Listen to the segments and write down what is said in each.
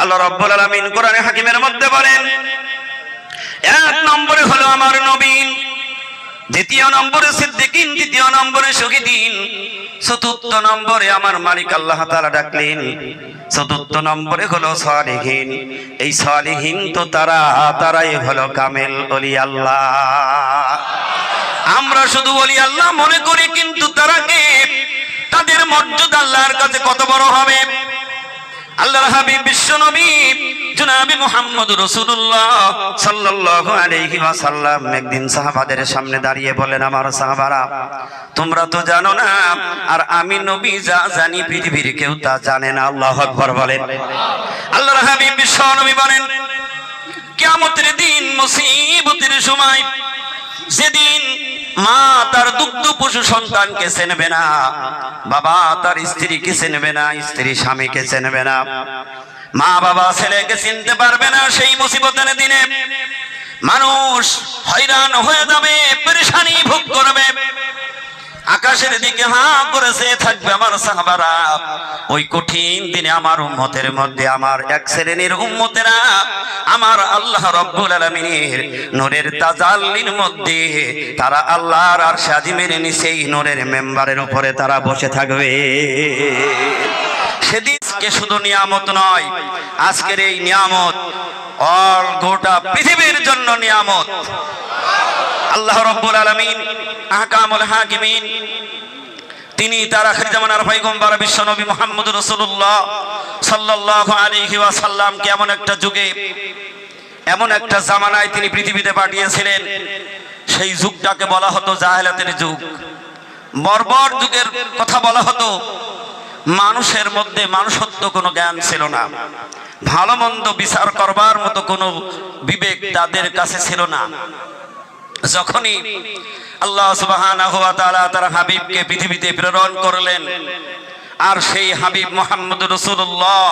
আল্লাহ রাব্বুল আলামিন কোরআনে হাকিমের মধ্যে বলেন, এক নম্বরে হলো আমার নবী, দ্বিতীয় নম্বরে সিদ্দিকিন, তৃতীয় নম্বরে শহীদিন, চতুর্থ নম্বরে আমার মালিক আল্লাহ তাআলা ডাকলেন, চতুর্থ নম্বরে হলো সালিহিন। এই সালিহিন তো তারাই হলো কামেল ওলি আল্লাহ। আমরা শুধু ওলি আল্লাহ মনে করি, কিন্তু তারা কে? তাদের মর্যাদা আল্লাহর কাছে কত বড় হবে। আল্লাহর হাবিব বিশ্ব নবী জনাবে মুহাম্মদ রাসূলুল্লাহ সাল্লাল্লাহু আলাইহি ওয়াসাল্লাম একদিন সাহাবাদের সামনে দাঁড়িয়ে বলেন, আমার সাহাবারা, তোমরা তো জানো না, আর আমি নবী যা জানি পৃথিবীর কেউ তা জানে না। আল্লাহু আকবার বলেন। আল্লাহর হাবিব বিশ্ব নবী বলেন, কিয়ামতের দিন, মুসিবতের সময়, যেদিন মা তার দুগ্ধ পশু সন্তানকে চিনবে না, বাবা তার স্ত্রীকে চিনবে না, স্ত্রী স্বামীকে চিনবে না, মা বাবা ছেলেকে চিনতে পারবে না, সেই মুসিবতের দিনে মানুষ হয়রান হয়ে যাবে, পেরেশানি ভোগ করবে, আকাশের দিকে হাঁ করে চেয়ে থাকবে আমার সাহাবারা। ওই কঠিন দিনে আমার উম্মতের মধ্যে, আমার এক শ্রেণীর উম্মতেরা আমার আল্লাহ রাব্বুল আলামিনের নূরের তাজাল্লির মধ্যে তারা আল্লাহর আরশ আজিমের নিচেই নূরের মেম্বারের উপরে তারা বসে থাকবে। সেদিনকে শুধু নিয়ামত নয়, আজকের এই নিয়ামত অল গোটা পৃথিবীর জন্য নিয়ামত। আল্লাহ রাব্বুল আলামিন আহকামুল হাকিমিন, তিনি তার আখির জামানার পয়গম্বর বিশ্ব নবী মুহাম্মদ রাসূলুল্লাহ সাল্লাল্লাহু আলাইহি ওয়াসাল্লামকে এমন একটা যুগে, এমন একটা জামানায় তিনি পৃথিবীতে পাঠিয়েছিলেন, সেই যুগটাকে বলা হতো জাহেলাতের যুগ, বর্বর যুগের কথা বলা হতো। মানুষের মধ্যে মানুষত্ব কোনো জ্ঞান ছিল না, ভালো মন্দ বিচার করবার মতো কোনো বিবেক তাদের কাছে ছিল না। যখনই আল্লাহ সুবহানাহু ওয়া তাআলা তার হাবিবকে পৃথিবীতে প্রেরণ করলেন, আর সেই হাবিব মুহাম্মদ রাসূলুল্লাহ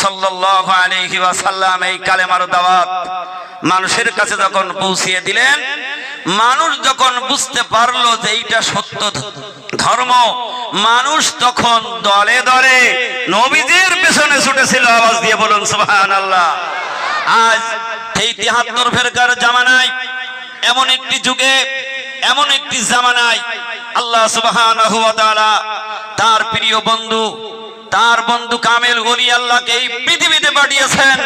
সাল্লাল্লাহু আলাইহি ওয়াসাল্লাম এই কালেমার দাওয়াত মানুষের কাছে যখন পৌঁছিয়ে দিলেন, মানুষ যখন বুঝতে পারলো যে এইটা সত্য ধর্ম, মানুষ তখন দলে দলে নবীজির পেছনে ছুটেছিল। আওয়াজ দিয়ে বলুন সুবহানাল্লাহ। আজ এই ৭৩ ফেরকার জামানায়, এমন একটি যুগে, এমন একটি জামানায় আল্লাহ সুবহানাহু ওয়া তাআলা তার প্রিয় বন্ধু, তার বন্ধু কামেল ওলি আল্লাহকে এই পৃথিবীতে পাঠিয়েছেন।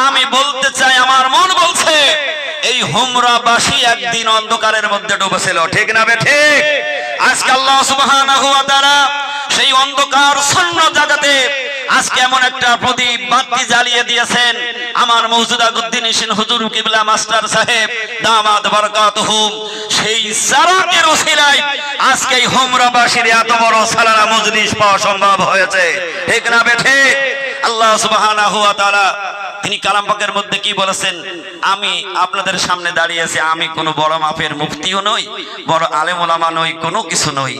আমি বলতে চাই, আমার মন বলছে, এই হুমরাবাসী একদিন অন্ধকারের মধ্যে ডুবেছিল, ঠিক না বে ঠিক? আজকে আল্লাহ সুবহানাহু ওয়া তাআলা সেই অন্ধকার শূন্য জায়গাতে আজকে এমন একটা প্রদীপ বাতি জ্বালিয়ে দিয়েছেন। আমার মওজুদা উদ্দিন সিন হুজুর কিবলা মাস্টার সাহেব দামাত বারাকাতুহুম, সেই জারাকের ওসিলায় আজকে এই হুমরাবাসীর এত বড় সালানা মজলিস পাওয়া সম্ভব হয়েছে, ঠিক না বে ঠিক? আল্লাহ সুবহানাহু ওয়া তাআলা তিনি কালাম পাকের মধ্যে কি বলেছেন? আমি আপনাদের সামনে দাঁড়িয়ে আছি, আমি কোনো বড় মাপের মুফতিও নই, বড় আলেম ওলামা নই, কোনো কিছু নই,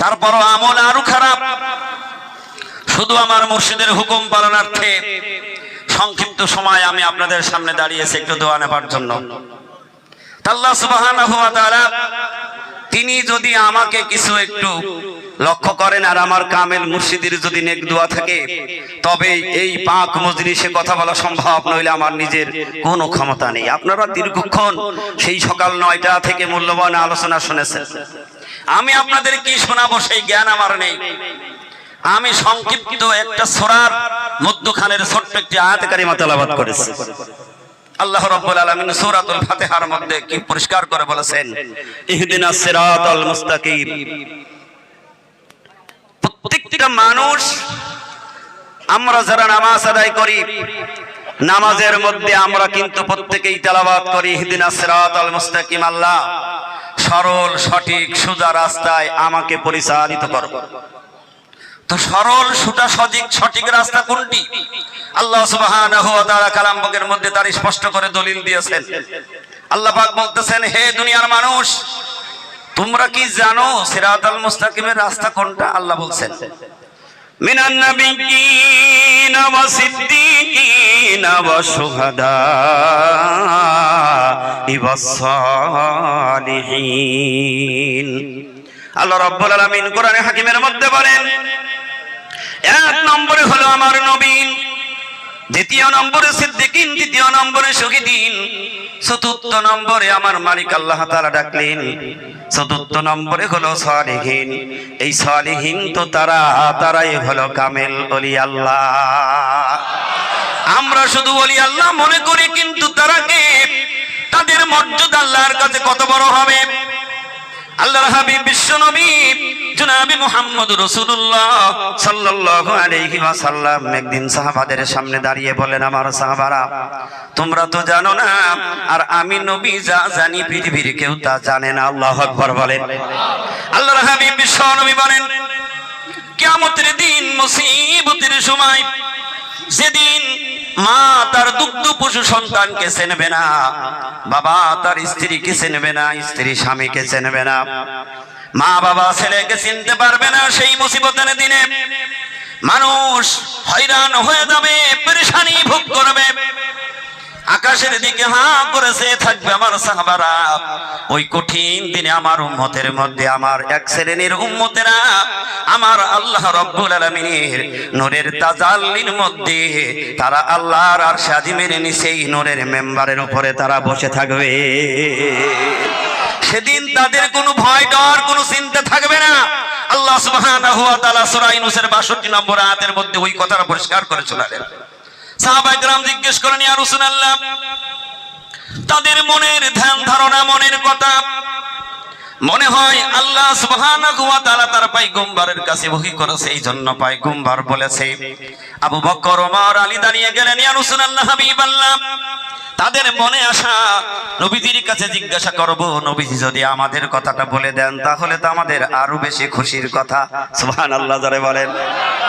তারপরও আমল আরো খারাপ। শুধু আমার মুর্শিদের হুকুম পালনার্থে সংক্ষিপ্ত সময় আমি আপনাদের সামনে দাঁড়িয়েছি একটু দোয়া নেবার জন্য। আল্লাহ সুবহানাহু ওয়া তাআলা তিনি যদি আমাকে কিছু একটু লক্ষ্য করেন, আর আমার কামেল মুর্শিদের যদি নেক দোয়া থাকে, তবে এই পাক মজলিসে কথা বলা সম্ভব, নইলে আমার নিজের কোনো ক্ষমতা নেই। আপনারা দীর্ঘক্ষণ সেই সকাল ৯টা থেকে মূল্যবান আলোচনা শুনেছেন, আমি আপনাদের কি শোনাবো সেই জ্ঞান আমার নেই। আমি সংক্ষিপ্ত একটা সূরার মধ্যখানের ছোট্ট একটি আয়াত কারিমা তেলাওয়াত করেছি। আল্লাহ রাব্বুল আলামিন সূরাতুল ফাতিহার মধ্যে কি পরিষ্কার করে বলেছেন, ইহদিনাস সিরাতাল মুস্তাকিম। প্রত্যেকটা মানুষ, আমরা যারা নামাজ আদায় করি, নামাজের মধ্যে আমরা কিন্তু প্রত্যেকেই তেলাওয়াত করি ইহদিনাস সিরাতাল মুস্তাকিম, আল্লাহ সরল সঠিক সোজা রাস্তায় আমাকে পরিচালিত করো। তো সরল সোজা সঠিক রাস্তা কোনটি? আল্লাহ সুবহানাহু ওয়া তাআলা কালাম পাকের মধ্যে তার স্পষ্ট করে দলিল দিয়েছেন। আল্লাহ পাক বলতেছেন, হে দুনিয়ার মানুষ, তোমরা কি জানো সিরাতাল মুস্তাকিমের রাস্তা কোনটা? আল্লাহ বলছেন, মিনান নাবিয়্যিনা ওয়া সিদ্দীকিনা ওয়া শুহাদা ওয়াস সালিহিন। আল্লাহ রাব্বুল আলামিন কোরআনে হাকিমের মধ্যে বলেন, এক নম্বরে হলো আমার নবী, দ্বিতীয় নম্বরে সিদ্দিকিন, তৃতীয় নম্বরে শহীদিন, চতুর্থ নম্বরে আমার মালিক আল্লাহ তাআলা ডাকলেন। চতুর্থ নম্বরে হলো সালিহিন। এই সালিহিন তো তারাই হলো কামেল ওলি আল্লাহ। আমরা শুধু ওলি আল্লাহ মনে করি, কিন্তু তারাকে তাদের মর্যাদা আল্লাহর কাছে কত বড় হবে। আল্লাহর হাবিব বিশ্বনবী জনাবে মুহাম্মদ রাসূলুল্লাহ সাল্লাল্লাহু আলাইহি ওয়াসাল্লাম একদিন সাহাবাদের সামনে দাঁড়িয়ে বলেন, আমার সাহাবারা, তোমরা তো জানো না, আর আমি নবী যা জানি পৃথিবীর কেউ তা জানে না। আল্লাহু আকবার বলেন। আল্লাহর হাবিব বিশ্বনবী বলেন, কিয়ামতের দিন, মুসিবতের সময়, যেদিন মা তার দুগ্ধ পশু সন্তানকে চেনবে না, বাবা তার স্ত্রীকে চেনবে না, স্ত্রী স্বামীকে চেনবে না, মা বাবা ছেলেকে চিনতে পারবে না, সেই মুসিবতের দিনে মানুষ হয়রান হয়ে যাবে, পেরেশানি ভোগ করবে। আকাশের দিকে হাঁ করেছে থাকবে আমার সাহাবারা। ওই কঠিন দিনে আমার উম্মতের মধ্যে আমার এক শ্রেণীর উম্মতেরা আমার আল্লাহ রাব্বুল আলামিনের নূরের তাজাল্লির মধ্যে তারা আল্লাহর আরশে আজিমের নিচেই নূরের মেম্বারের উপরে তারা বসে থাকবে। সেদিন তাদের কোনো ভয় ডর কোনো চিন্তা থাকবে না। আল্লাহ সুবহানাহু ওয়া তাআলা সূরা ইউনূসের 62 নম্বর আয়াতের মধ্যে ওই কথাটা পরিষ্কার করে চলেন। সাহাবায়ে কেরাম জিজ্ঞেস করেন, ইয়া রাসূলুল্লাহ, তাদের মনের ধ্যান ধারণা, মনের কথা মনে হয় আল্লাহ সুবহানাহু ওয়া তাআলা তার পয়গম্বরের কাছে ওহী করেছে, এই জন্য পয়গম্বর বলেছে। আবু বকর, ওমর, আলী দাঁড়িয়ে গেলেন, ইয়া রাসূলুল্লাহ, হাবিবাল্লাহ, তাদের মনে আসা নবীজির কাছে জিজ্ঞাসা করব, নবীজি যদি আমাদের কথাটা বলে দেন তাহলে তো আমাদের আরো বেশি খুশির কথা। সুবহানাল্লাহ জোরে বলেন।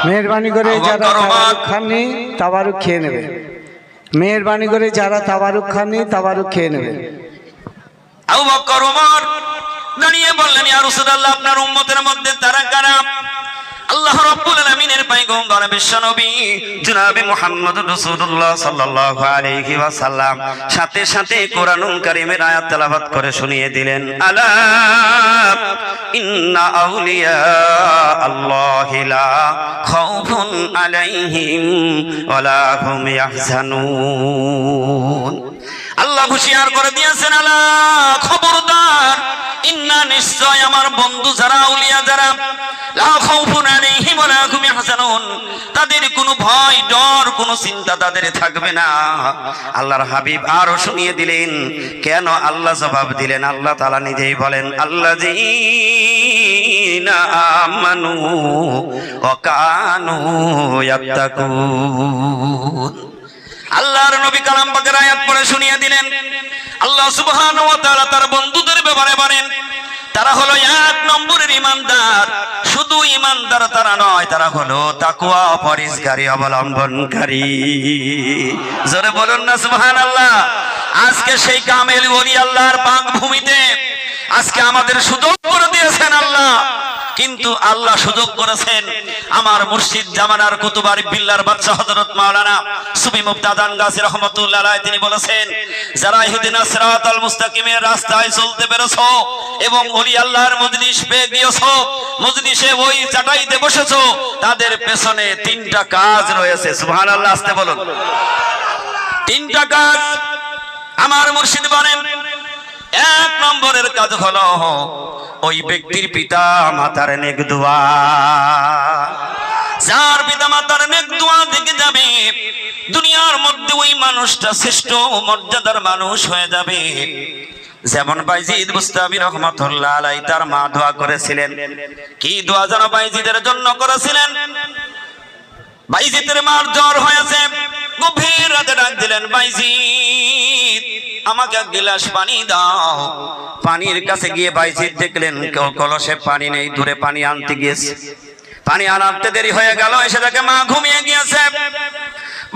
মেহেরবানি করে যারা তাবারুক খাননি তাবারুক খেয়ে নেবে। মেহেরবানি করে যারা তাবারুক খাননি তাবারুক খেয়ে নেবে। আবু বকর, ওমর দাঁড়িয়ে বললেন, ইয়া রাসূলুল্লাহ, আপনার উম্মতের মধ্যে তারা কারা? আল্লাহ রাব্বুল আলামিনের পয়গম্বর বিশ্বনবী জনাবে মুহাম্মদুর রাসূলুল্লাহ সাল্লাল্লাহু আলাইহি ওয়াসাল্লাম সাথে সাথে কোরআনুল কারীমের আয়াত তেলাওয়াত করে শুনিয়ে দিলেন, আলা ইন্না আউলিয়া আল্লাহি লা খাউফুন আলাইহিম ওয়ালা হুম ইয়াহজানুন। আল্লাহ হুঁশিয়ার করে দিয়েছেন, আলা খবরদার, ইন্না নিশ্চয় আমার বন্ধু যারা, আউলিয়া যারা, লা খাউফুন আলাইহিম ওয়ালা হুম ইয়াহজানুন, তাদের কোনো ভয় ডর কোনো চিন্তা তাদের থাকবে না। আল্লাহর হাবিব আরো শুনিয়ে দিলেন, কেন আল্লাহ জবাব দিলেন? আল্লাহ তাআলা নিজেই বলেন, আল্লাযীনা আমানু ওয়া কানু ইয়াত্তাকুন। আল্লাহর নবী কালাম পাকের আয়াত পড়ে শুনিয়ে দিলেন, আল্লাহ সুবহানাহু ওয়া তাআলা তার বন্ধুদের ব্যাপারে বলেন, তারা হলো এক নম্বরের ইমানদার। শুধু ইমানদার তারা নয়, তারা হলো তাকওয়া পরহেজগারী অবলম্বনকারী। জোরে বলুন না সুবহানাল্লাহ। আজকে সেই কামেল ওলি আল্লাহর পাক ভূমিতে আজকে আমাদের সুযোগ করে দিয়েছেন আল্লাহ, কিন্তু আল্লাহ সুযোগ করেছেন আমার মুর্শিদ জামানার কুতুবার বিল্লার বাদশা হযরত মাওলানা সুফি মুফতি আদান গাজী রাহমাতুল্লাহ আলাইহি, তিনি বলেছেন, যারা ইহদিনাস সিরাতাল মুস্তাকিমের রাস্তায় চলতে পেরেছো এবং ওলি আল্লাহর মজলিস পেয়ে গিয়েছো, মজলিসে ওই চাটাইতে বসেছো, তাদের পেছনে তিনটা কাজ রয়েছে। সুবহানাল্লাহ, আস্তে বলুন। তিনটা কাজ আমার মুর্শিদ বলেন। এক নম্বরের কাজ হলো ওই ব্যক্তির পিতা মাতার নেক দোয়া। যার পিতা মাতার নেক দোয়া দিকে যাবে, দুনিয়ার মধ্যে ওই মানুষটা শ্রেষ্ঠ মর্যাদার মানুষ হয়ে যাবে। যেমন বাইজিদ বুস্তামি রহমাতুল্লাহ আলাইহি, তার মা দোয়া করেছিলেন। কি দোয়া যেন বাইজিদের জন্য করেছিলেন? বাইজিদের মার জ্বর হয়েছে, গভীর রাতে ডাক দিলেন, বাইজিদ আমাকে এক গ্লাস পানি দাও। পানির কাছে গিয়ে বাইজিদ দেখলেন কলসে পানি নেই, দূরে পানি আনতে গিয়েছে। পানি আনতে দেরি হয়ে গেল, এসে দেখে মা ঘুমিয়ে গিয়েছে।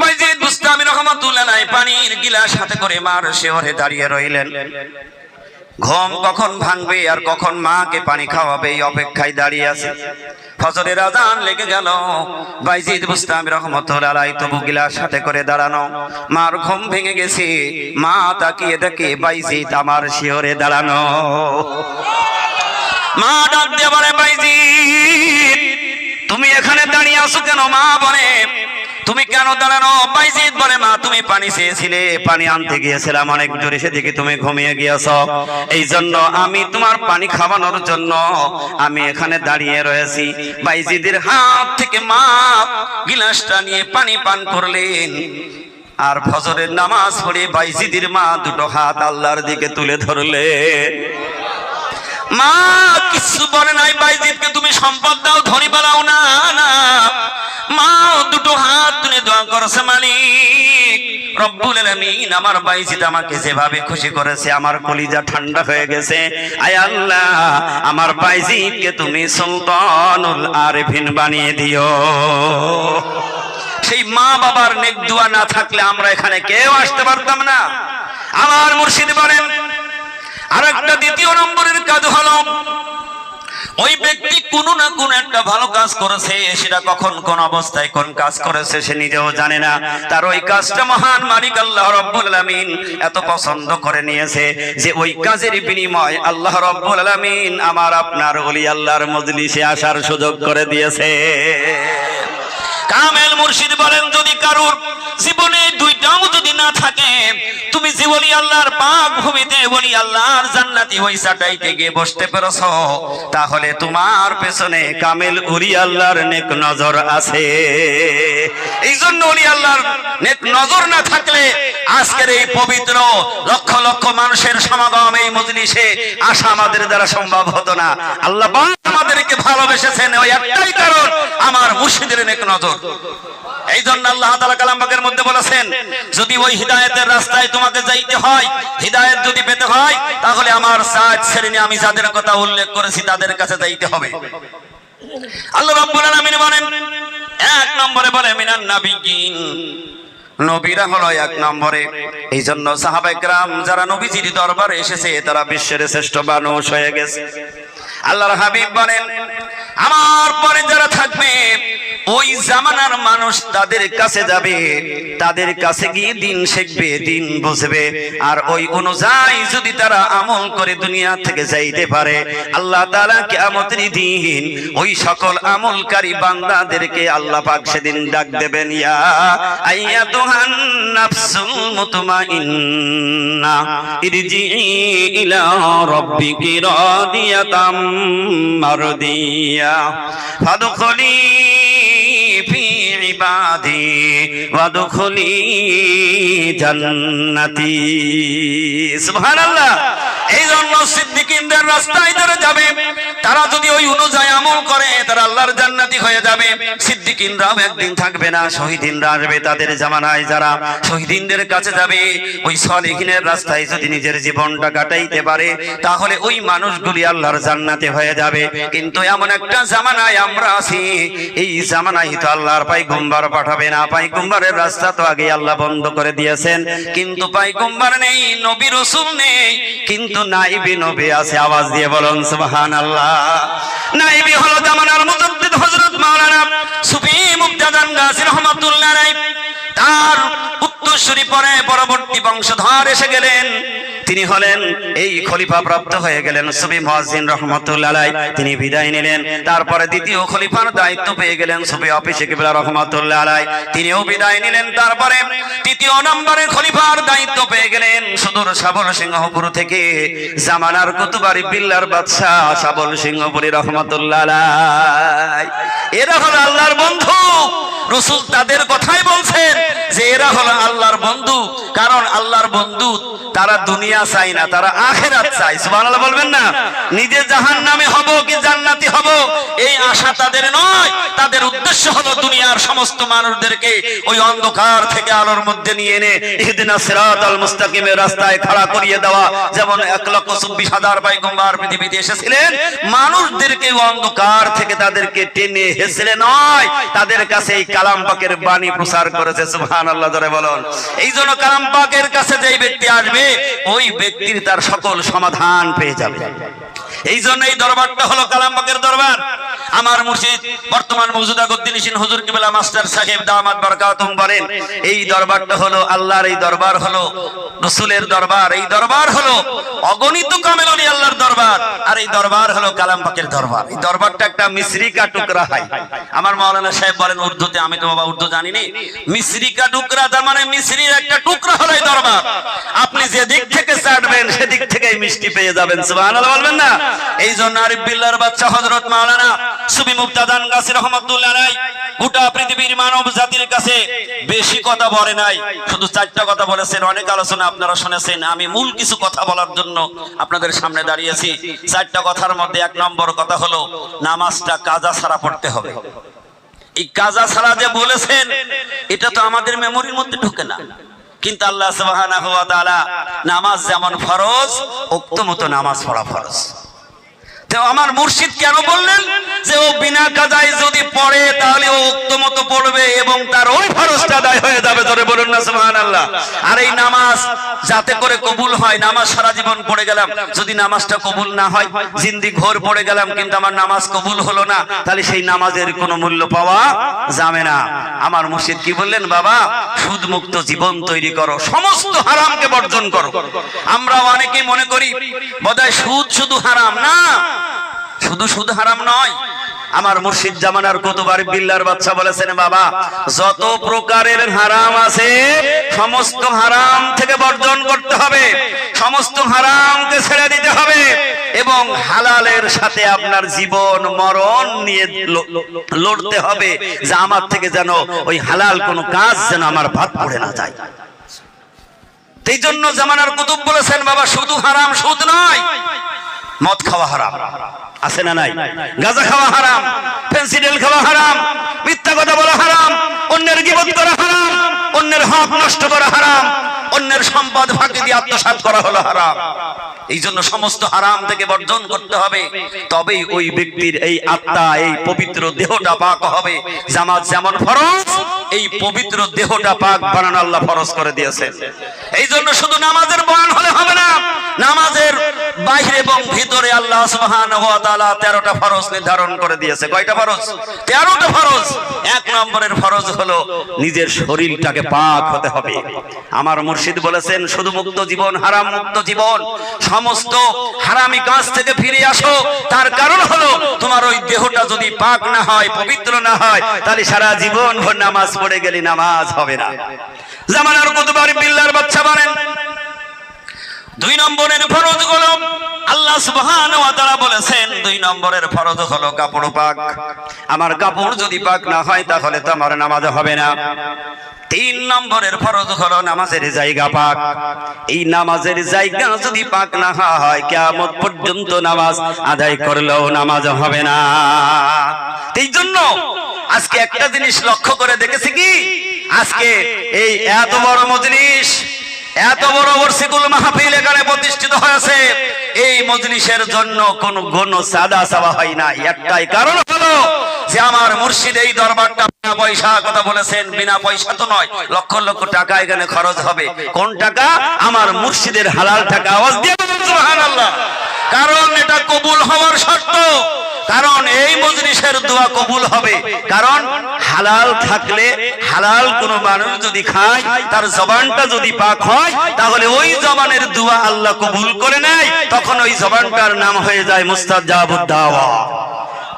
বাইজিদ বুস্তামি রহমাতুল্লাহ আলাইহি পানির গিলাস হাতে করে মার শিয়রে দাঁড়িয়ে রইলেন। ঘুম কখন ভাঙবে আর কখন মাকে পানি খাওয়াবে এই অপেক্ষায় দাঁড়িয়ে আছে। ফজরের আযান লেগে গেল। বাইজিদ বুস্তামি রহমাতুল্লাহ আলাইহি তবু গিলাস হাতে করে দাঁড়ানো। মার ঘুম ভেঙে গেছে, মা তাকিয়ে দেখে বাইজিদ আমার শিয়রে দাঁড়ানো। মা ডাক দিয়ে বলে, বাইজিদ তুমি এখানে দাঁড়িয়ে আছো কেন? মা বলে, তুমি কেন দাঁড়ানো? বাইজিদ বলে, মা তুমি পানি চেয়েছিলে, পানি আনতে গিয়েছিলাম, অনেক জোরে সেদিকে তুমি ঘুমিয়ে গিয়েছ, এই জন্য আমি তোমার পানি খাওয়ানোর জন্য আমি এখানে দাঁড়িয়ে রয়েছি। বাইজিদের হাত থেকে মা গিলাসটা নিয়ে পানি পান করলেন, আর ফজরের নামাজ পড়ে বাইজিদের মা দুটো হাত আল্লাহর দিকে তুলে ধরলেন। মা কিছু বলে নাই, বাইজিদকে তুমি সম্পদ দাও, ধনী বানাও না, না, মা দুটো হাত তুলে দোয়া করেছে, মালিক রব্বুল আলামিন আমার বাইজিদ আমাকে যেভাবে খুশি করেছে, আমার কলিজা ঠান্ডা হয়ে গেছে। আয় আল্লাহ, আমার বাইজিদকে তুমি সুলতানুল আরিফিন বানিয়ে দিও। সেই মা বাবার নেক দোয়া না থাকলে আমরা এখানে কেউ আসতে পারতাম না। আমার মুর্শিদ বলেন, আর একটা দ্বিতীয় নম্বরের কাজ হলো, ওই ব্যক্তি কোনো না কোনো একটা ভালো কাজ করেছে, সেটা কখন কোন অবস্থায় কোন কাজ করেছে সে নিজেও জানে না। তার ওই কাজটা মহান মালিক আল্লাহ রব্বুল আলামিন এত পছন্দ করে নিয়েছে যে ওই কাজের বিনিময় আল্লাহ রব্বুল আলামিন আমার আপনার ওলি আল্লাহর মজলিসে আসার সুযোগ করে দিয়েছে। কামেল মুর্শিদ বলেন, যদি কারুর জীবনে দুইটাও যদি না থাকে, তুমি যে ওলি আল্লাহর পাক ভূমিতে ওলি আল্লাহর জান্নাতি ওই চাটাইতে গিয়ে বসতে পেরেছো, তাহলে তোমার পেছনে কামেল ওলি আল্লাহর নেক নজর আছে। এই জন্য ওলি আল্লাহর নেক নজর না থাকলে আজকের এই পবিত্র লক্ষ লক্ষ মানুষের সমাগম এই মজলিসে আসা আমাদের দ্বারা সম্ভব হতো না। আল্লাহ পাক আমাদেরকে ভালোবেসেছেন ওই একটাই কারণ, আমার মুর্শিদের নেক নজর। এই জন্য আল্লাহ তাআলা কালাম পাকের মধ্যে বলেছেন, যদি ওই হিদায়াতের রাস্তায় তোমাকে যাইতে হয়, হিদায়াত যদি পেতে হয়, তাহলে আমার 7 শ্রেণী আমি যাদের কথা উল্লেখ করেছি তাদের কাছে যাইতে হবে। আল্লাহ রাব্বুল আলামিন বলেন, 1 নম্বরে বলে মিনান নাবিয়িন, নবীরা হলো 1 নম্বরে। এই জন্য সাহাবায়ে কেরাম যারা নবীজির দরবারে এসেছে তারা বিশ্বের শ্রেষ্ঠ মানুষ হয়ে গেছে। আল্লাহর হাবিব বলেন, আমার পরে যারা থাকবে ওই জামানার মানুষ তাদের কাছে যাবে, তাদের কাছে গিয়ে দিন শিখবে, দিন বুঝবে, আর ওই অনুযায়ী যদি তারা আমল করে দুনিয়া থেকে যাইতে পারে, আল্লাহ তাআলা কিয়ামতের দিন ওই সকল আমলকারী বান্দাদেরকে আল্লাহ পাক সেদিন ডাক দেবেন, ইয়া আইয়াতুহান নাফসুল মুতমাইন্না ইরজিই ইলা রাব্বিকি রাদিয়াতাম মারদিয়া ফাদখুলি ফি ইবাদি ওয়াদখুলি জান্নাতি। সুবহানাল্লাহ। এই জন্য সিদ্দিকীনদের রাস্তায় যারা যাবে, তারা যদি ওই অনুযায়ী আমল করে, তারা আল্লাহর জান্নাতি হয়ে যাবে। সিদ্দিকীনরাও একদিন থাকবে না, শহীদিনরা আসবে। তাদের জামানায় যারা শহীদিনদের কাছে যাবে, ওই সলিহিনের রাস্তায় যদি নিজের জীবনটা কাটাইতে পারে, তাহলে ওই মানুষগুলি আল্লাহর জান্নাতি হয়ে যাবে। কিন্তু এমন একটা জামানায় আমরা আছি, এই জামানায় তো আল্লাহর পয়গম্বর পাঠাবে না। পয়গম্বরের রাস্তা তো আগে আল্লাহ বন্ধ করে দিয়েছেন, কিন্তু পয়গম্বর নেই, নবী রাসূল নেই, কিন্তু নাইবি নবী আছে। আওয়াজ দিয়ে বলুন সুবহানাল্লাহ। নাইবি হলো জামানার মুজাদ্দিদ হযরত মাওলানা সুফি মুফতাদান গাজী রাহমাতুল্লাহ আলাইহি। তার উত্তরসূরি পরে পরবর্তী বংশধর এসে গেলেন, তিনি হলেন এই খলিফা প্রাপ্ত হয়ে গেলেন সুফি মুয়াজ্জিন রাহমাতুল্লাহ আলাইহি। তিনি বিদায় নিলেন, তারপরে দ্বিতীয় খলিফার দায়িত্ব পেয়ে গেলেন সুফি অফিসে কিবলা রাহমাতুল্লাহ আলাইহি। তিনিও বিদায় নিলেন, তারপরে তৃতীয় নম্বরে খলিফার দায়িত্ব পেয়ে গেলেন সুদূর শাবল সিংহপুর থেকে জামানার কুতুবারি বিল্লার বাদশা শাবল সিংহপুরী রাহমাতুল্লাহ আলাইহি। এরা হলো আল্লাহর বন্ধু। রাসূল তাদের কথাই বলছেন যে এরা হলো আল্লাহর বন্ধু, কারণ আল্লাহর বন্ধু তারা দুনিয়া চায় না, তারা আখিরাত চায়। সুবহানাল্লাহ বলবেন না? নিজে জাহান্নামে হব কি জান্নাতি হব এই আশা তাদের নয়, তাদের উদ্দেশ্য হলো দুনিয়ার সমস্ত মানুষদেরকে ওই অন্ধকার থেকে আলোর মধ্যে নিয়ে এনে ইহদিনাস সিরাতাল মুস্তাকিমের রাস্তায় খাড়া করিয়ে দেওয়া। যেমন 1,24,000 পয়গম্বর পৃথিবীতে এসেছিলেন, মানুষদেরকে অন্ধকার থেকে তাদেরকে টেনে হেসলে নয়, তাদের কাছে এই কালাম পাকের বাণী প্রচার করেছে। সুবহানাল্লাহ জোরে বলুন। এই জন্য কালাম পাকের কাছে যেই ব্যক্তি আসবে, ওই ব্যক্তির তার সকল সমাধান পেয়ে যাবে। এই জন্য এই দরবারটা হলো কালাম পাকের দরবার। আমার মুর্শিদ বর্তমান মওজুদা গদ্দিনিসিন হুজুর কিবলা মাস্টার সাহেব দামাত বারাকাতুহুম বলেন, এই দরবারটা হলো আল্লাহর, এই দরবার হলো রাসূলের দরবার, এই দরবার হলো অগণিত কামেল ওলি আল্লাহর দরবার, আর এই দরবার হলো কালাম পাকের দরবার। এই দরবারটা একটা মিসরিকা টুকরা হয়। আমার মাওলানা সাহেব বলেন উর্দুতে, আমি তো বাবা উর্দু জানি না, মিসরিকা টুকরা তার মানে মিসরির একটা টুকরা হলো এই দরবার। আপনি যে দিক থেকে চাটবেন সেদিক থেকেই মিষ্টি পেয়ে যাবেন, সুবহানাল্লাহ বলবেন না? এই জন্য আরিফ বিল্লাহর বাদশা হযরত মাওলানা সুফি মুফতাদান গাজী রহমাতুল্লাহ আলাইহি গোটা পৃথিবীর মানব জাতির কাছে বেশি কথা বলে নাই, শুধু 4টা কথা বলেছেন। অনেক আলোচনা আপনারা শুনেছেন, আমি মূল কিছু কথা বলার জন্য আপনাদের সামনে দাঁড়িয়েছি। 4টা কথার মধ্যে 1 নম্বর কথা হলো নামাজটা কাজা ছাড়া পড়তে হবে। এই কাজা ছাড়া যে বলেছেন এটা তো আমাদের মেমোরির মধ্যে ঢোকে না, কিন্তু আল্লাহ সুবহানাহু ওয়া তাআলা নামাজ যেমন ফরজ ওক্ত মতো নামাজ পড়া ফরজ। তো আমার মুর্শিদ কেন বললেন যে ও বিনা কাজায় যদি পড়ে তাহলে ও ওক্ত মতো পড়বে এবং তার ওই ফরজটা আদায় হয়ে যাবে, জোরে বলুন না সুবহানাল্লাহ। আর এই নামাজ যাতে করে কবুল হয়, নামাজ সারা জীবন পড়ে গেলাম, যদি নামাজটা কবুল না হয়, জিন্দি ঘোর পড়ে গেলাম কিন্তু আমার নামাজ কবুল হলো না, তাহলে সেই নামাজের কোনো মূল্য পাওয়া যাবে না। আমার মুর্শিদ কি বললেন, বাবা সুদ মুক্ত জীবন তৈরি করো, সমস্ত হারামকে বর্জন করো। আমরা অনেকেই মনে করি বোধহয় সুদ শুধু হারাম, না, শুধু সুদ হারাম নয়। আমার মুর্শিদ জামানার কুতুব আরিফ বিল্লাহর বাদশা বলেছেন, বাবা যত প্রকারের হারাম আছে সমস্ত হারাম থেকে বর্জন করতে হবে, সমস্ত হারামকে ছেড়ে দিতে হবে এবং হালালের সাথে আপনার জীবন মরণ নিয়ে লড়তে হবে, যে আমার থেকে যেন ওই হালাল কোনো কাজ যেন আমার বাদ পড়ে না যায়। এই জন্য জামানার কুতুব বলেছেন, বাবা শুধু হারাম সুদ নয়, মদ খাওয়া হারাম, আছে না নাই? গাঁজা খাওয়া হারাম, ফেন্সিডিল খাওয়া হারাম, মিথ্যা কথা বলা হারাম, অন্যের গীবত করা হারাম, অন্যের হক নষ্ট করা হারাম, অন্যের সম্পদ ফাঁকি দিয়ে আত্মসাৎ করা হলো হারাম। এই জন্য সমস্ত হারাম থেকে বর্জন করতে হবে, তবেই ওই ব্যক্তির এই আত্মা, এই পবিত্র দেহটা পাক হবে। জামাত যেমন ফরজ, এই পবিত্র দেহটা পাক বানানো আল্লাহ ফরজ করে দিয়েছেন। এই জন্য শুধু নামাজের বয়ান হলে হবে না, নামাজের বাইরে এবং ভিতরে আল্লাহ সুবহানাহু ওয়া তাআলা 13টা ফরজ নির্ধারণ করে দিয়েছে। কয়টা ফরজ? 13টা ফরজ। 1 নম্বরের ফরজ হলো নিজের শরীরটাকে পাক হতে হবে। আমার মুর্শিদ বলেছেন, শুধু মুক্ত জীবন, হারাম মুক্ত জীবন, সমস্ত হারামি কাজ থেকে ফিরে আসো। তার কারণ হলো তোমার ওই দেহটা যদি পাক না হয়, পবিত্র না হয়, তাহলে সারা জীবন ভর নামাজ পড়ে গেলে নামাজ হবে না। জামানার কুতুব আরিফ বিল্লাহর বাদশা বলেন, 2 নম্বরের ফরজ হলো আল্লাহ সুবহানাহু ওয়া তাআলা বলেছেন, 2 নম্বরের ফরজ হলো কাপড় পাক। আমার কাপড় যদি পাক না হয় তাহলে তো আমার নামাজ হবে না। 3 নম্বরের ফরজ হলো নামাজের জায়গা পাক। এই নামাজের জায়গা যদি পাক না হয়, কিয়ামত পর্যন্ত নামাজ আদায় করলেও নামাজ হবে না। এই জন্য আজকে একটা জিনিস লক্ষ্য করে দেখেছি কি, আজকে এই এত বড় মজলিস, এত বড় ওয়ারসিকুল মাহফিল এখানে প্রতিষ্ঠিত হয়েছে, এই মজলিসের জন্য কোনো সাদা চাওয়া হয় না। একটাই কারণ হলো যে আমার মুর্শিদ এই দরবারটা বিনা পয়সা, কথা বলেছেন বিনা পয়সা তো নয়, লক্ষ লক্ষ টাকা এখানে খরচ হবে। কোন টাকা? আমার মুর্শিদের হালাল টাকা। আওয়াজ দিয়ে বলুন সুবহানাল্লাহ। কারণ এটা কবুল হওয়ার শর্ত, কারণ এই মজলিসের দোয়া কবুল হবে। কারণ হালাল থাকলে, হালাল কোন মানুষ যদি খায়, তার জবানটা যদি পাক হয়, তাহলে ওই জবানের দোয়া আল্লাহ কবুল করে নেয়, তখন ওই জবানটার নাম হয়ে যায় মুস্তাজাবুদ দাওয়া।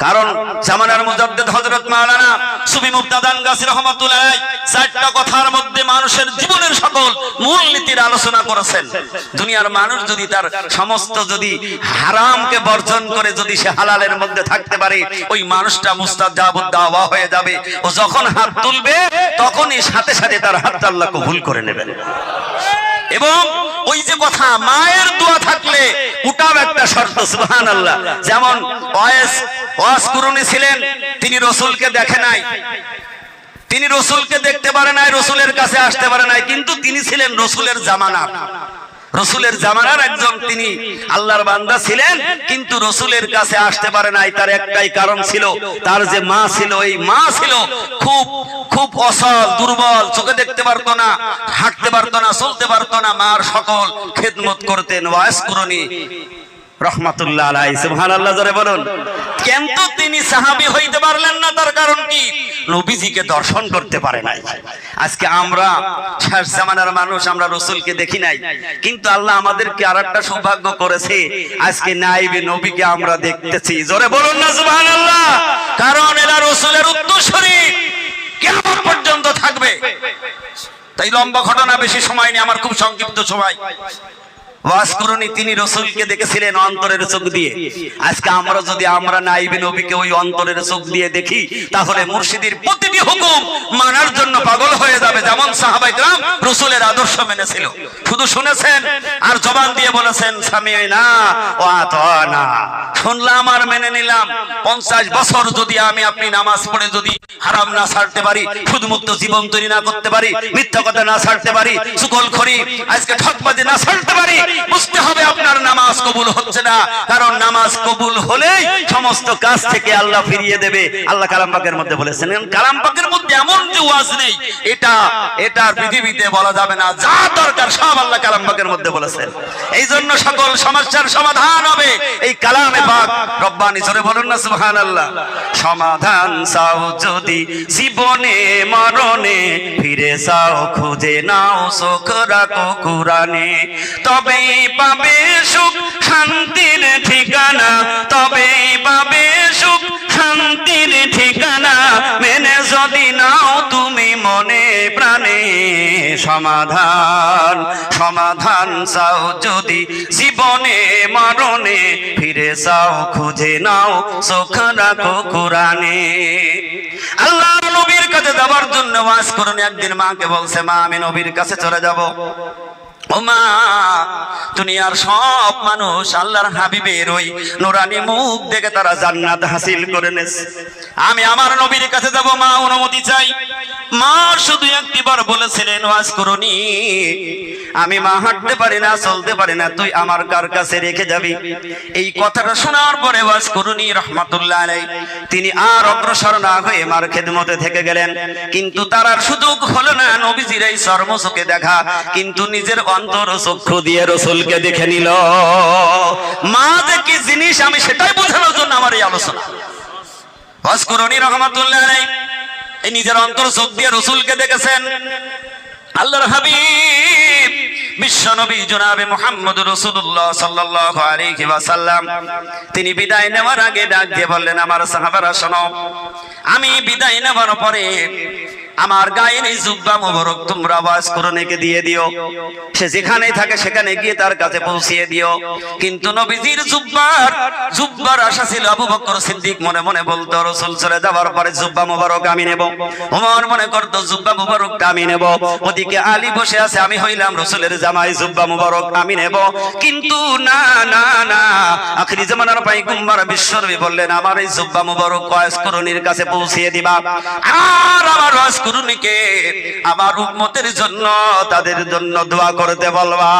কারণ জামানার মুজাদ্দিদ হযরত মাওলানা সুফি মুফতাদান গাজী রহমাতুল্লাহ আলাইহি 4টা কথার মধ্যে মানুষের জীবনের সকল মূলনীতির আলোচনা করেছেন। দুনিয়ার মানুষ যদি তার সমস্ত যদি হারামকে বর্জন করে যদি সে হালালের মধ্যে থাকতে পারে, ওই মানুষটা মুস্তাজাবুদ দাওয়া হয়ে যাবে। ও যখন হাত তুলবে তখনই সাথে সাথে তার হাতটা আল্লাহ কবুল করে নেবেন। এবং ওই যে কথা, মায়ের দোয়া থাকলে ওটাও একটা শর্ত, সুবহানাল্লাহ। যেমন ওয়াস কুরুনি ছিলেন, তিনি রাসূলকে দেখে নাই, তিনি রাসূলকে দেখতে পারে নাই, রাসূলের কাছে আসতে পারে নাই, কিন্তু তিনি ছিলেন রাসূলের জামানার, রাসূলের জামানার একজন তিনি আল্লাহর বান্দা ছিলেন, কিন্তু রাসূলের কাছে আসতে পারে নাই। তার একটাই কারণ ছিল, তার যে মা ছিল, এই মা ছিল খুব খুব অসল, দুর্বল, চোখে দেখতে পারতো না, হাঁটতে পারতো না, চলতে পারতো না। মার সকল খেদমত করতেন। ওয়াস কুরুনি রহমাতুল্লাহ আলাইহি, সুবহানাল্লাহ জোরে বলুন। কিন্তু তিনি সাহাবী হইতে পারলেন না, তার কারণ কি? নবীজিকে দর্শন করতে পারে নাই। আজকে আমরা শেষ জামানার মানুষ, আমরা রাসূলকে দেখি নাই, কিন্তু আল্লাহ আমাদেরকে আরেকটা সৌভাগ্য করেছে, আজকে নাইবে নবীকে আমরা দেখতেছি। জোরে বলুন না সুবহানাল্লাহ। কারণ এরা রাসূলের উত্তরসূরি, কিয়ামত পর্যন্ত থাকবে। তাই লম্বা ঘটনা, বেশি সময় নেই, আমার খুব সংক্ষিপ্ত সময়। ওয়াজ করুনি, তিনি রাসূলকে দেখেছিলেন অন্তরের চোখ দিয়ে। আজকে আমরা যদি আমরা নাইবে নবীকে ওই অন্তরের চোখ দিয়ে দেখি, তাহলে মুর্শিদের প্রতিটি হুকুম মানার জন্য পাগল হয়ে যাবে। যেমন সাহাবায়ে কেরাম রাসূলের আদর্শ মেনেছিল, শুধু শুনেছেন আর জবান দিয়ে বলেছেন সামি'না ওয়া আতা'না, শুনলাম আর মেনে নিলাম। 50 বছর যদি আমি আপনি নামাজ পড়ে যদি হারাম না ছাড়তে পারি, সুদমুক্ত জীবন তৈরি না করতে পারি, মিথ্যা কথা না ছাড়তে পারি, চুগলখড়ি আজকে ঠকবাজি না ছাড়তে পারি, বুঝতে হবে আপনার নামাজ কবুল হচ্ছে না। কারণ নামাজ কবুল হলেই সমস্ত কাজ থেকে আল্লাহ ফিরিয়ে দেবে। আল্লাহ কালাম পাকের মধ্যে বলেছেন, কালাম পাকের মধ্যে এমন যে ওয়াজ নেই, এটা পৃথিবীতে বলা যাবে না। যা দরকার সব আল্লাহ কালাম পাকের মধ্যে বলেছেন। এই জন্য সকল সমস্যার সমাধান হবে এই কালামে পাক। রব্বানি জোরে বলুন না সুবহানাল্লাহ। সমাধান চাও যদি জীবনে মরণে, ফিরে যাও খুঁজে নাও চোখ রাখো কুরআনে, তবেই পাবে সুখ শান্তির ঠিকানা, তবেই পাবে সুখ শান্তির ঠিকানা, মেনে যদি নাও তুমি মনে প্রাণে। সমাধান সমাধান চাও যদি জীবনে মরণে, ফিরে যাও খুঁজে নাও চোখ রাখো কুরআনে। আল্লাহ নবীর কাছে যাবার জন্য ওয়াজ করুন। একদিন মাকে বলছে, মা আমি নবীর কাছে চলে যাব। ও মা, দুনিয়ার সব মানুষ আল্লাহর হাবিবের ওই নূরানি মুখ দেখে তারা জান্নাত হাসিল করে নেছে, আমি আমার নবীর কাছে যাব, মা অনুমতি চাই। মা শুধু একটিবার বলেছিলেন, ওয়াজ করুনি, আমি মা হাঁটতে পারি না, চলতে পারি না, তুই আমার কার কাছে রেখে যাবি। এই কথাটা শোনার পরে ওয়াজ করুনি রহমাতুল্লাহ আলাইহি তিনি আর অগ্রসর না হয়ে মার খেদমতে থেকে গেলেন। কিন্তু তার আর সুযোগ হলো না নবীজির এই চর্মচোখে দেখা, কিন্তু নিজের অন্তর চক্ষু দিয়ে রাসূলকে দেখে নিল। মা যে কি জিনিস আমি সেটাই বোঝানোর জন্য আমার এই আলোচনা। ওয়াজ করুনি রহমাতুল্লাহ আলাইহি এই নিজের অন্তর চোখ দিয়ে রাসূলকে দেখেছেন। আল্লাহর হাবিব বিশ্বনবী জনাবে মুহাম্মদ রাসূলুল্লাহ সাল্লাল্লাহু আলাইহি ওয়াসাল্লাম তিনি বিদায় নেওয়ার আগে ডাক দিয়ে বললেন, আমার সাহাবারা শোনো, আমি বিদায় নেওয়ার পরে আমার গায়ের এই জুব্বা মোবারক তোমরা ওয়াজ করুনিকে দিয়ে দিও, সে যেখানেই থাকে সেখানে গিয়ে তার কাছে পৌঁছিয়ে দিও। কিন্তু নবীজির জুব্বার আশা ছিল। আবু বকর সিদ্দিক মনে মনে বলতো, রাসূল চলে যাওয়ার পরে জুব্বা মোবারক আমি নেব। ওমর মনে করতো জুব্বা মোবারকটা আমি নেব। ওদিকে আলী বসে আছে, আমি হইলাম রাসূলের জামাই, জুব্বা মোবারক আমি নেব। কিন্তু না না না, আখিরি জামানার পয়গম্বর বিশ্বনবী বললেন, আমার এই জুব্বা মোবারক ওয়াজ করুনির কাছে পৌঁছিয়ে দিবা, আর আমার ওয়াজ করুনিকে আমার উম্মতের জন্য, তাদের জন্য দোয়া করতে বলবা।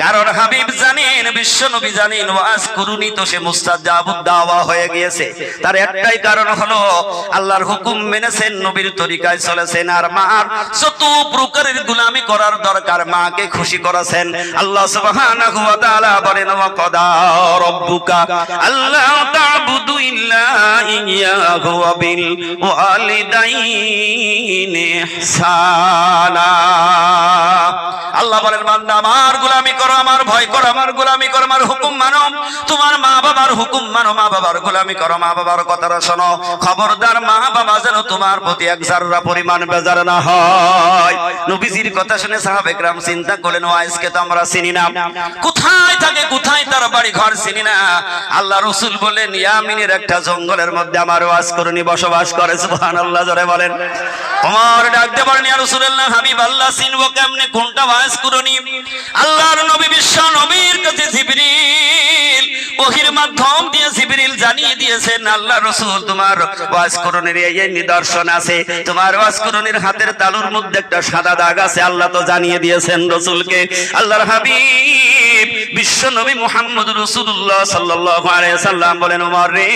কারণ হাবিব জানেন, বিশ্বনবী জানেন, ওয়াজ করুনি তো সে মুস্তাজাবুদ দাওয়া হয়ে গিয়েছে। তার একটাই কারণ হলো আল্লাহর হুকুম মেনেছেন, নবীর তরিকায় চলেছেন, আর মার যত প্রকারের গোলামি করার দরকার মাকে খুশি করেছেন। আল্লাহ সুবহানাহু ওয়া তাআলা বলেন, ওয়া কাদা রাব্বুকা আল্লা তা'বুদু ইল্লা ইয়্যাহু ওয়া বিল ওয়ালিদাইনি ইহসানা। আল্লাহ বলেন, বান্দা আমার গোলামি করো, আমার ভয় করো, আমার গোলামি করো, আমার হুকুম মানো, তোমার মা বাবার হুকুম মানো, মা বাবার গোলামি করো, মা বাবার কথাটা শোনো। খবরদার মা বাবা যেন তোমার প্রতি এক যাররা পরিমাণ বেজার না হয়। নবীজির কথা শুনে সাহাবে کرام চিন্তা করলেন, ওয়াইসকে তো আমরা চিনি না, কোথায় থাকে, কোথায় তার বাড়ি ঘর চিনি না। আল্লাহ রাসূল বলেন, ইয়ামিনের একটা জঙ্গলের মধ্যে আমার ওয়াজ করুনি বসবাস করে। সুবহানাল্লাহ জোরে বলেন। ওমর ডাক দিয়ে বলেন, ইয়া রাসূলুল্লাহ, হাবিব আল্লাহ চিনবো কেমনে, কোনটা ওয়াজ করুনি? আল্লাহর নবী বিশ্ব নবীর কাছে জিবরিল ওহীর মাধ্যম দিয়ে জিবরিল জানিয়ে দিয়েছেন আল্লাহ রাসূল তোমার ওয়াজ করণের এই নিদর্শন আছে, তোমার ওয়াজ করণের হাতের তালুর মধ্যে একটা সাদা দাগ আছে। আল্লাহ তো জানিয়ে দিয়েছেন রাসূলকে। আল্লাহর হাবিব বিশ্ব নবী মুহাম্মদ রাসূলুল্লাহ সাল্লাল্লাহু আলাইহি সাল্লাম বলেন, ওমর রে,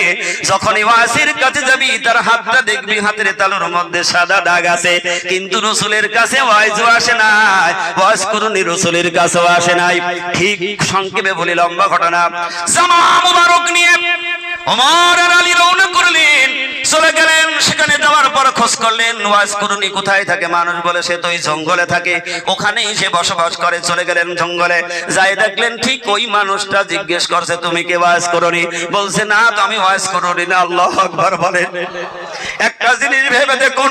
যখন ওয়াসির কাছে যাবি তার হাতটা দেখবি হাতের তালুর মধ্যে সাদা দাগ আছে, কিন্তু রাসূলের কাছে ওয়াজও আসে নাই, ওয়াজ করণী রাসূলের কাছেও আসে নাই। ঠিক সংক্ষেপে বলি, লম্বা ঘটনা। জামা মুবারক নিয়ে ওমর আর আলী রওনা করলেন, চলে গেলেন। সেখানে যাওয়ার পর খোঁজ করলেন ওয়াজ করণী কোথায় থাকে। মানুষ বলে সে তো ওই জঙ্গলে থাকে, ওখানেই সে বসবাস করে। চলে গেলেন জঙ্গলে, যাই দেখলেন ঠিক ওই মানুষটা জিজ্ঞেস করছে, তুমি কে ওয়াজ করণী? বলছে, না তো আমি ওয়াজ করণী না। আল্লাহু আকবার বলেন। একটা জিনিস ভেবে দেখুন,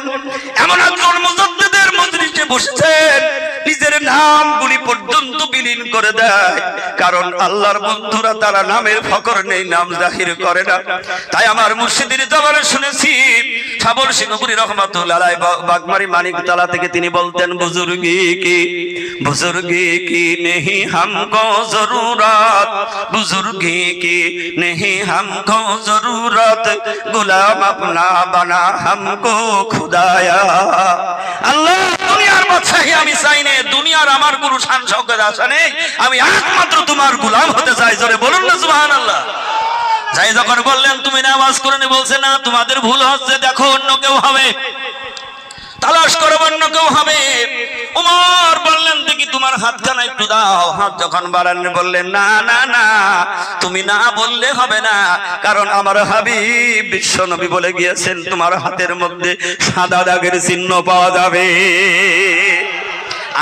এমন একজন মুজাদ্দিদের মজলিসে বসেছেন, নিজের নামগুলি পর্যন্ত বিলীন করে দেয়, কারণ আল্লাহর বন্ধুরা তারা নামের ফকর নেই, নাম জাহির করে না। তাই আমার মুর্শিদের জবানে শুনেছি, সাবর সিংহপুরী রহমাতুল্লাহ আলাইহি বাগমারি মানিকতলা থেকে তিনি বলতেন, বুজুর্গি কি নেহি হামকো জরুরত, বুজুর্গি কি নেহি হামকো জরুরত, গুলাম আপনা বানা হামকো খুদায়া। আল্লাহ দুনিয়ার বাদশাহী আমি চাই না, দুনিয়ার আমার কোনো শান শওকত আশা নেই, আমি একমাত্র তোমার গোলাম হতে চাই। জোরে বলুন না সুবহানাল্লাহ। যাই যখন বললেন তুমি নামাজ করনি, বলছে না তোমাদের ভুল হচ্ছে, দেখো অন্য কেউ হবে, তালাশ করো অন্য কেউ হবে। ওমর বললেন, দেখি তোমার হাতখানা একটু দাও। হাত যখন বাড়ালেন বললেন, না না না, তুমি না বললে হবে না, কারণ আমার হাবিব বিশ্ব নবী বলে গিয়েছেন তোমার হাতের মধ্যে সাদা দাগের চিহ্ন পাওয়া যাবে।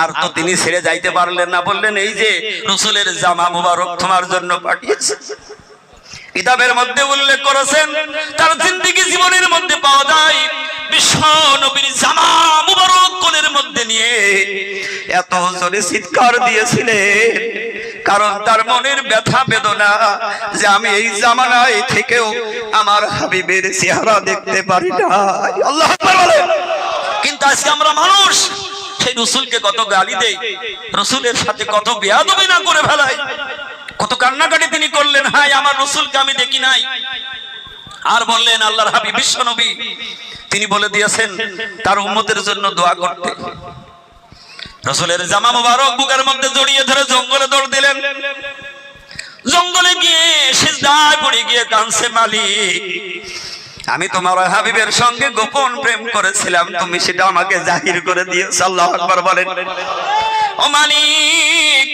আর তো তিনি ছেড়ে যাইতে পারলেন না, বললেন, এই যে রাসূলের জামা মুবারক তোমার জন্য পাঠিয়েছে। কিতাবের মধ্যে উল্লেখ করেছেন, তার জিন্দেগি জীবনের মধ্যে পাওয়া যায় বিশ্ব নবীর জামা মুবারক কোলের মধ্যে নিয়ে এত জোরে চিৎকার দিয়েছিলেন, কারণ তার মনের ব্যথা বেদনা যে আমি এই জামানায় থেকেও আমার হাবিবের চেহারা দেখতে পারি না। আল্লাহু আকবার বলেন। কিন্তু আজকে আমরা মানুষ সেই রাসূলকে কত গালি দেই, রাসূলের সাথে কত বেয়াদবি না করে ফেলাই, কত কান্নাকাটি তিনি করলেন, হায় আমার রাসূলকে আমি দেখি নাই। আর বললেন আল্লাহর হাবিব বিশ্ব নবী তিনি বলে দিয়েছেন তার উম্মতের জন্য দোয়া করতে। রাসূলের জামা মুবারক বুকের মধ্যে জড়িয়ে ধরে জঙ্গলে দৌড় দিলেন। জঙ্গলে গিয়ে সিজদায় পড়ে গিয়ে কাঁদছে, মালিক আমি তোমার হাবিবের সঙ্গে গোপন প্রেম করেছিলাম, তুমি সেটা আমাকে জাহির করে দিয়েছো। আল্লাহু আকবার বলেন। ও মালিক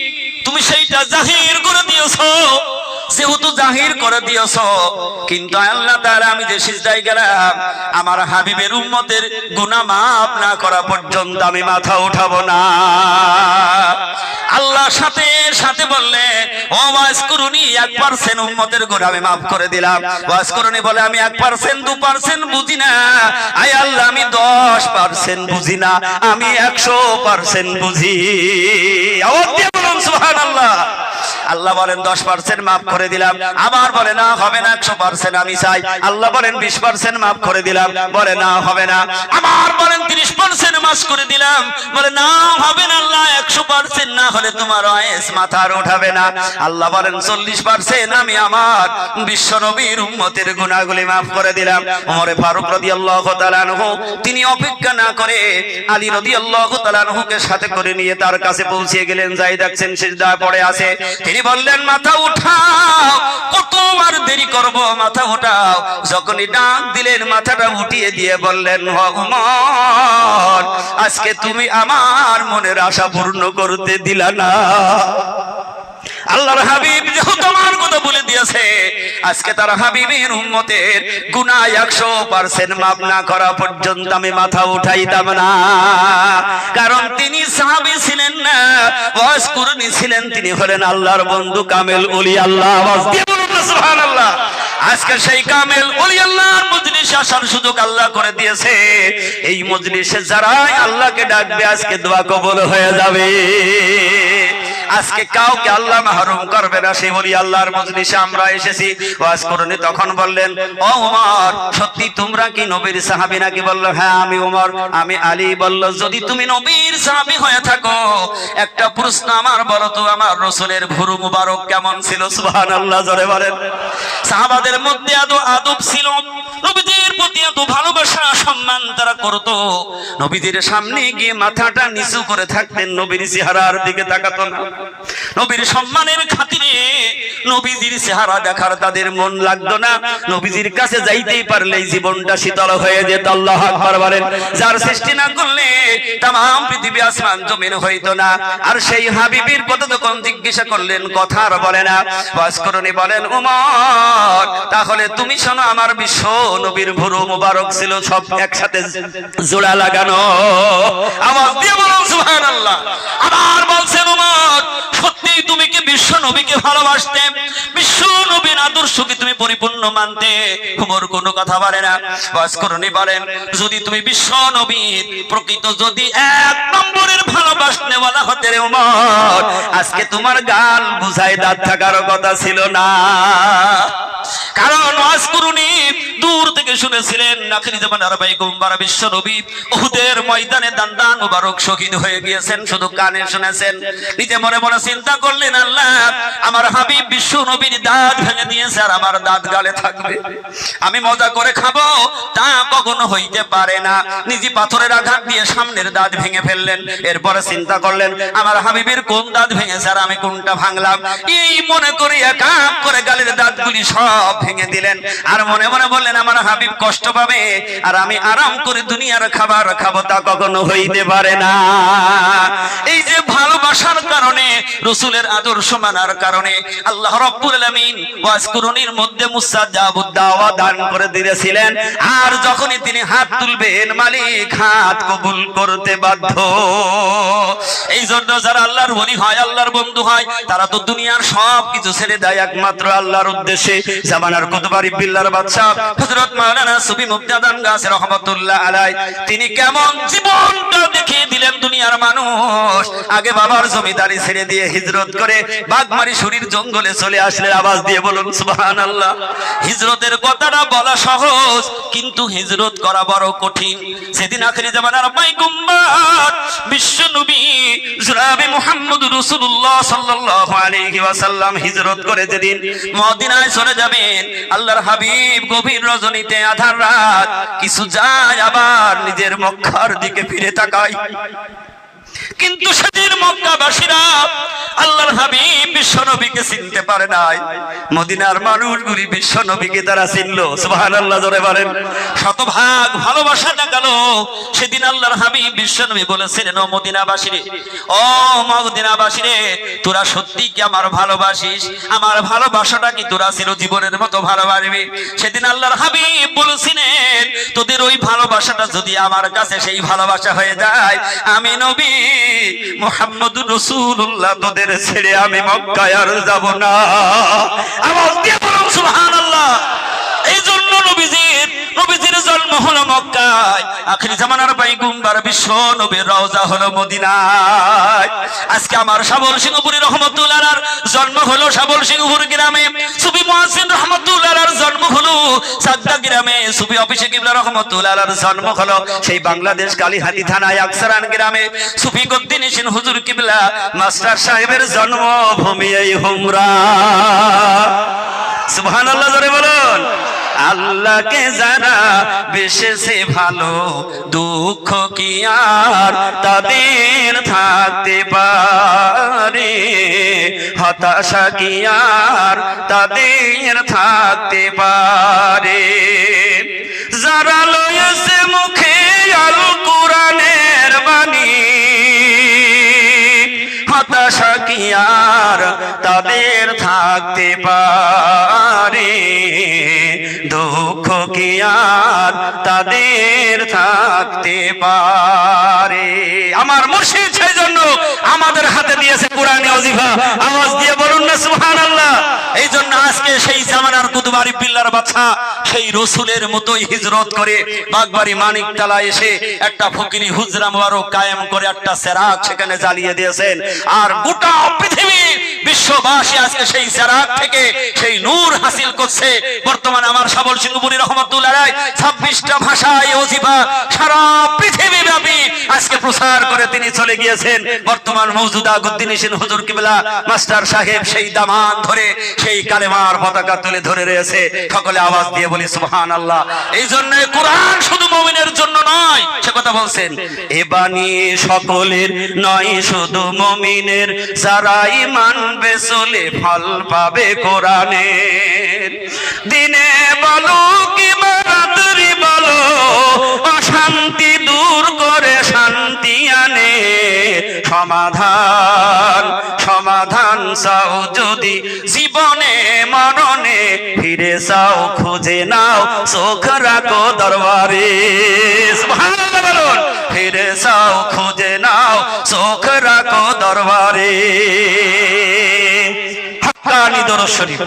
তুমি সেইটা জাহির করে দিয়েছো, যেহেতু জাহির করে দিয়েছো, কিন্তু আল্লাহ তাআলা আমি যে সিজদায় গেলাম আমার হাবিবের উম্মতের গুনাহ মাফ না করা পর্যন্ত আমি মাথা উঠাবো না। আল্লাহ সাথে সাথে বললে, ও ওয়াজ করুনি 1% উম্মতের গুনাহ আমি মাফ করে দিলাম। ওয়াজ করুনি বলে আমি 1% 2% বুঝি না, আয় আল্লাহ আমি 10% বুঝি না, আমি 100% বুঝি। আওয়াজ দিয়ে বলুন সুবহানাল্লাহ। আল্লাহ বলেন 10% মাফ করে দিলাম, আবার বলে না হবে না 100% আমি চাই। আল্লাহ বলেন 20% মাফ করে দিলাম, বলে না হবে না। আবার বলেন 30% মাফ করে দিলাম, বলে না হবে না আল্লাহ 100% না হলে তোমার ওয়াইস মাথার উঠাবে না। আল্লাহ বলেন 40% আমি আমার বিশ্ব নবীর উম্মতের গুনাহগুলি মাফ করে দিলাম। ওমর ফারুক রাদিয়াল্লাহু তাআলা আনহু তিনি অপেক্ষা না করে আলী রাদিয়াল্লাহু তাআলা আনহুকে সাথে করে নিয়ে তার কাছে পৌঁছে গেলেন। যাই দেখছেন সিজদায় পড়ে আছে, তিনি বললেন মাথা উঠাও, কতবার দেরি করব, মাথা উঠাও। যখনই ডাক দিলেন মাথাটা উঠিয়ে দিয়ে বললেন, ওমর আজকে তুমি আমার মনের আশা পূর্ণ করতে দিলা না। আল্লাহর হাবিব যেহেতু আমার কথা বলে দিয়েছে, আজকে তার হাবিবের উম্মতের গুনাহ 100% মাফ না করা পর্যন্ত আমি মাথা উঠাইতাম না, কারণ তিনি সাহাবী ছিলেন না, ওয়াজ করণী ছিলেন, তিনি হলেন আল্লাহর বন্ধু কামেল ওলি আল্লাহ। আওয়াজ দিয়ে বলুন সুবহানাল্লাহ। আজকে সেই কামেল ওলি আল্লাহর মজলিসে আসার সুযোগ আল্লাহ করে দিয়েছে। এই মজলিসে যারা আল্লাহকে ডাকবে আজকে দোয়া কবুল হয়ে যাবে। আজকে কাউকে আল্লাহ মাহরুম করবে না, সেই বলি আল্লাহর মজলিসে আমরা এসেছি ওয়াজ করুনি। তখন বললেন, ও ওমর, সত্যি তোমরা কি নবীর সাহাবী নাকি? বলল, হ্যাঁ আমি ওমর, আমি আলী। বলল, যদি তুমি নবীর সাহাবী হয়ে থাকো, একটা প্রশ্ন আমার বলো তো, আমার রাসূলের ভুরু মুবারক কেমন ছিল? সুবহানাল্লাহ, জোরে বলেন। সাহাবাদের মধ্যে এত আদব ছিল, নবীদের প্রতি এত ভালোবাসা সম্মান তারা করত। নবীদের সামনে গিয়ে মাথাটা নিচু করে থাকতেন, নবীর চেহারার দিকে তাকাতো না। নবীর সম্মানের খাতিরে নবীজির চেহারা দেখার তাদের মন লাগতো না। নবীজির কাছে যাইতেই পারলেই জীবনটা শীতল হয়ে যেত। আল্লাহু আকবার বলেন। যার সৃষ্টি না করলে তাম পৃথিবী আসমান জমিন হইতো না। আর সেই হাবিবের কথা যখন জিজ্ঞাসা করলেন, কথা আর বলে না। ওয়াজ করুনি বলেন, ওমর, তাহলে তুমি শোনো, আমার বিশ্ব নবীর ভুরু মুবারক ছিল সব একসাথে জোড়া লাগানো। আওয়াজ দিয়ে বলুন সুবহানাল্লাহ। আবার বলছেন, ওমর, সত্যি তুমি কি বিশ্ব নবীকে ভালোবাসতে? বিশ্ব নবীর আদর্শকে তুমি পরিপূর্ণ মানতে? ওমর কোনো কথা বলে না। ওয়াজ করুনি বলেন, যদি তুমি বিশ্ব নবীর প্রকৃত যদি এক নম্বরের ভালোবাসতে বলা হতে রে ওমর, আজকে তোমার গাল বুঝায় দাঁত থাকার কথা ছিল না। কারণ ওয়াজ করুনি দূর থেকে শুনেছিলেন আখিরি জামানার পয়গম্বর বিশ্ব নবী উহুদের ময়দানে দান্দান মুবারক শহীদ হয়ে গিয়েছেন, শুধু কানে শুনেছেন। নিজে মনে মনে চিন্তা করলেন, আল্লাহ, আমার হাবিব বিশ্ব নবীর দাঁত ভেঙে দিয়েছে, আর আমার দাঁত গালে থাকবে, আমি মজা করে খাবো, তা কখনো হইতে পারে না। নিজে পাথরের আঘাত দিয়ে সামনের দাঁত ভেঙে ফেললেন। এরপরে চিন্তা করলেন, আমার হাবিবের কোন দাঁত ভেঙেছে আর আমি কোনটা ভাঙলাম। এই মনে করে এক এক করে গালের দাঁতগুলি সব ভেঙে দিলেন। আর মনে মনে বললেন, আমার হাবিব কষ্ট পাবে আর আমি আরাম করে দুনিয়ার খাবার খাবো, তা কখনো হইতে পারে না। এই যে ভালোবাসার কারণে, রাসূলের আদর্শ মানার কারণে আল্লাহ রাব্বুল আলামিন ওয়াজ কুরআনের মধ্যে মুস্তাজাবুদ দাওয়া দান করে দিয়েছিলেন। আর যখনই তিনি হাত তুলবেন, মালিক হাত কবুল করতে বাধ্য। এই জন্য যারা আল্লাহর ওলি হয়, আল্লাহর বন্ধু হয়, তারা তো দুনিয়ার সব কিছু ছেড়ে দেয় একমাত্র আল্লাহর উদ্দেশ্যে। জামানার কুতুবারি বিল্লার বাদশা হযরত মাওলানা সুফি মুক্তাদান গাছে রহমাতুল্লাহ আলাইহি, তিনি কেমন জীবনটা দেখিয়ে দিলেন দুনিয়ার মানুষ। আগে বাবার জমিদারি ছেড়ে দিয়ে হিজরত করে বাগমারি শরীর জঙ্গলে চলে আসলেন। আওয়াজ দিয়ে বলুন সুবহানাল্লাহ। হিজরতের কথাটা বলা সহজ, কিন্তু হিজরত করা বড় কঠিন। সেদিন আখিরি জামানার পয়গম্বর বিশ্ব নবী জনাবে মুহাম্মদ রাসূলুল্লাহ সাল্লাল্লাহু আলাইহি ওয়াসাল্লাম হিজরত করে যেদিন মদিনায় চলে যাবেন, আল্লাহর হাবিব গভীর রজনীতে আধার রাত কিছু যায়, আবার নিজের মক্কার দিকে ফিরে তাকায়। কিন্তু সেদিন মক্কাবাসীরা আল্লাহর হাবিব বিশ্ব নবীকে চিনতে পারে নাই। মদিনার মানুষগুলি বিশ্ব নবীকে তারা চিনল। সুবহানাল্লাহ, জোরে বলেন। শতভাগ ভালোবাসা দেখালো। সেদিন আল্লাহর হাবিব বিশ্ব নবী বলেছিলেন, ও মদিনাবাসীরে, ও মদিনাবাসীরে, তোরা সত্যি কি আমার ভালোবাসিস? আমার ভালোবাসাটা কি তোরা চিরজীবনের মতো ভালোবাসবি? সেদিন আল্লাহর হাবিব বলেছিলেন, তোদের ওই ভালোবাসাটা যদি আমার কাছে সেই ভালোবাসা হয়ে যায়, আমি নবী মুহাম্মদুর রাসূলুল্লাহ তোদের ছেড়ে আমি মক্কায় আর যাব না। আওয়াজ দিয়ে বলুন সুবহানাল্লাহ। এই জন্য নবীজির জন্ম হলো মক্কায়, আখিরি জামানার পয়গম্বর বিশ্ব নবীর রওজা হলো মদিনায়। আজকে আমার শাবল সিংহপুরী রহমাতুল্লাহর জন্ম হলো শাবল সিংহপুর গ্রামে। সুফি মুয়াজ্জিন রহমাতুল্লাহর জন্ম হলো সাদ্দা গ্রামে। সুফি অফিসে কিবলা রহমাতুল্লাহর জন্ম হলো সেই বাংলাদেশ কালীহাতি থানায় আকসারান গ্রামে। সুফি গদ্দিন হোসেন হুজুর কিবলা মাস্টার সাহেবের জন্মভূমি এই হুমরা। সুবহানাল্লাহ, জোরে বলুন। আল্লাহকে যারা বেশেছে ভালো, দুঃখ কি আর তাদের থাকতে পারে? হতাশা কি আর তাদের থাকতে পারে? যারা লয়েছে মুখে আল কোরআনের বাণী, হতাশা কি আর তাদের থাকতে পারে? দুঃখ কি আর তাদের থাকতে পারে? আমার মুর্শিদ সেই জন্য আমাদের হাতে দিয়েছে কোরআনে ওজিফা। আওয়াজ দিয়ে বলুন না সুবহানাল্লাহ। এই জন্য আজকে সেই জামানার কুতুবারি বিল্লার বাদশা সেই রসুলের মতোই হিজরত করে বাগবাড়ি মানিকতলা এসে একটা ফকিরি হুজরা মুবারক কায়েম করে একটা সেরাক সেখানে জ্বালিয়ে দিয়েছেন। আর গোটা পৃথিবী বিশ্ববাসী আজকে সেই জারাত থেকে সেই নূর হাসিল করছে। বর্তমানে আমার সাবল সিংহপুরী রহমতুল্লাহ আলাইহি 26টা ভাষায় ওজিফা সারা পৃথিবী ব্যাপী আজকে প্রচার করে তিনি চলে গিয়েছেন। বর্তমান মওজুদা গুদ্দিন হোসেন হুজুর কিবলা মাস্টার সাহেব সেই দামান ধরে সেই কালেমার পতাকা তুলে ধরে রয়েছে। সকলে আওয়াজ দিয়ে বলি সুবহানাল্লাহ। এই জন্য কোরআন শুধু মুমিনের জন্য নয়, সে কথা বলছেন, এ বাণী সকলের নয় শুধু মুমিনের, যারাই মানবে চলে ফল পাবে কোরআনের। দিনে বলো কি রাত্রি বলো, অশান্তি দূর করে শান্তি আনে। সমাধান সমাধান চাও যদি জীবনে মরণে, ফিরে চাও খুঁজে নাও চোখ রাখো দরবারে। সুবহানাল্লাহ বলুন, ফিরে চাও খুঁজে নাও চোখ রাখো দরবারে। হাক্কানি দরুদ শরীফ।